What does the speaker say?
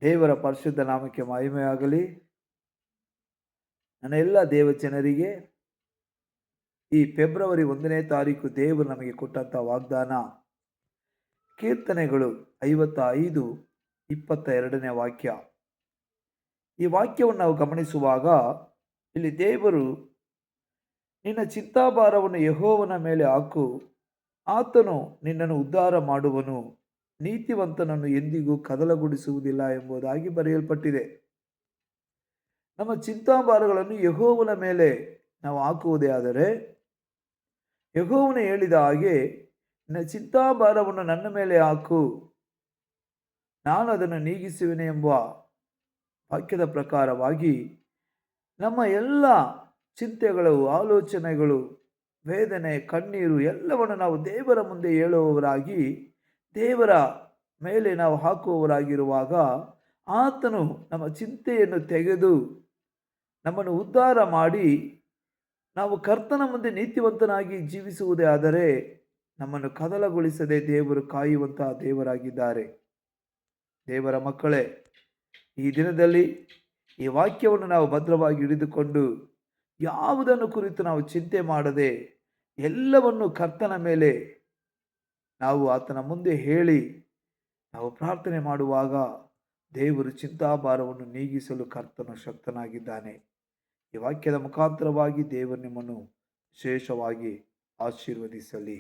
ದೇವರ ಪರಿಶುದ್ಧ ನಾಮಕ್ಕೆ ಮಹಿಮೆಯಾಗಲಿ. ನನ್ನ ಎಲ್ಲ ದೇವಜನರಿಗೆ ಈ ಫೆಬ್ರವರಿ 1ನೇ ತಾರೀಕು ದೇವರು ನಮಗೆ ಕೊಟ್ಟಂಥ ವಾಗ್ದಾನ ಕೀರ್ತನೆಗಳು 55:22ನೇ ವಾಕ್ಯ. ಈ ವಾಕ್ಯವನ್ನು ನಾವು ಗಮನಿಸುವಾಗ ಇಲ್ಲಿ ದೇವರು, ನಿನ್ನ ಚಿಂತಾಭಾರವನ್ನು ಯೆಹೋವನ ಮೇಲೆ ಹಾಕು, ಆತನು ನಿನ್ನನ್ನು ಉದ್ಧಾರ ಮಾಡುವನು, ನೀತಿವಂತನನ್ನು ಎಂದಿಗೂ ಕದಲಗೊಳಿಸುವುದಿಲ್ಲ ಎಂಬುದಾಗಿ ಬರೆಯಲ್ಪಟ್ಟಿದೆ. ನಮ್ಮ ಚಿಂತಾಭಾರಗಳನ್ನು ಯೆಹೋವನ ಮೇಲೆ ನಾವು ಹಾಕುವುದೇ ಆದರೆ, ಯೆಹೋವನು ಹೇಳಿದ ಹಾಗೆ, ನಿನ್ನ ಚಿಂತಾಭಾರವನ್ನು ನನ್ನ ಮೇಲೆ ಹಾಕು, ನಾನು ಅದನ್ನು ನೀಗಿಸುವೆನು ಎಂಬ ವಾಕ್ಯದ ಪ್ರಕಾರವಾಗಿ ನಮ್ಮ ಎಲ್ಲ ಚಿಂತೆಗಳು, ಆಲೋಚನೆಗಳು, ವೇದನೆ, ಕಣ್ಣೀರು ಎಲ್ಲವನ್ನು ನಾವು ದೇವರ ಮುಂದೆ ಹೇಳುವವರಾಗಿ, ದೇವರ ಮೇಲೆ ನಾವು ಹಾಕುವವರಾಗಿರುವಾಗ, ಆತನು ನಮ್ಮ ಚಿಂತೆಯನ್ನು ತೆಗೆದು ನಮ್ಮನ್ನು ಉದ್ಧಾರ ಮಾಡಿ, ನಾವು ಕರ್ತನ ಮುಂದೆ ನೀತಿವಂತನಾಗಿ ಜೀವಿಸುವುದೇ ಆದರೆ ನಮ್ಮನ್ನು ಕದಲಗೊಳಿಸದೆ ದೇವರು ಕಾಯುವಂತಹ ದೇವರಾಗಿದ್ದಾರೆ. ದೇವರ ಮಕ್ಕಳೇ, ಈ ದಿನದಲ್ಲಿ ಈ ವಾಕ್ಯವನ್ನು ನಾವು ಭದ್ರವಾಗಿ ಹಿಡಿದುಕೊಂಡು ಯಾವುದನ್ನು ಕುರಿತು ನಾವು ಚಿಂತೆ ಮಾಡದೆ ಎಲ್ಲವನ್ನು ಕರ್ತನ ಮೇಲೆ ನಾವು ಆತನ ಮುಂದೆ ಹೇಳಿ ನಾವು ಪ್ರಾರ್ಥನೆ ಮಾಡುವಾಗ ದೇವರು ಚಿಂತಾಭಾರವನ್ನು ನೀಗಿಸಲು ಕರ್ತನು ಶಕ್ತನಾಗಿದ್ದಾನೆ. ಈ ವಾಕ್ಯದ ಮುಖಾಂತರವಾಗಿ ದೇವರು ನಿಮ್ಮನ್ನು ವಿಶೇಷವಾಗಿ ಆಶೀರ್ವದಿಸಲಿ.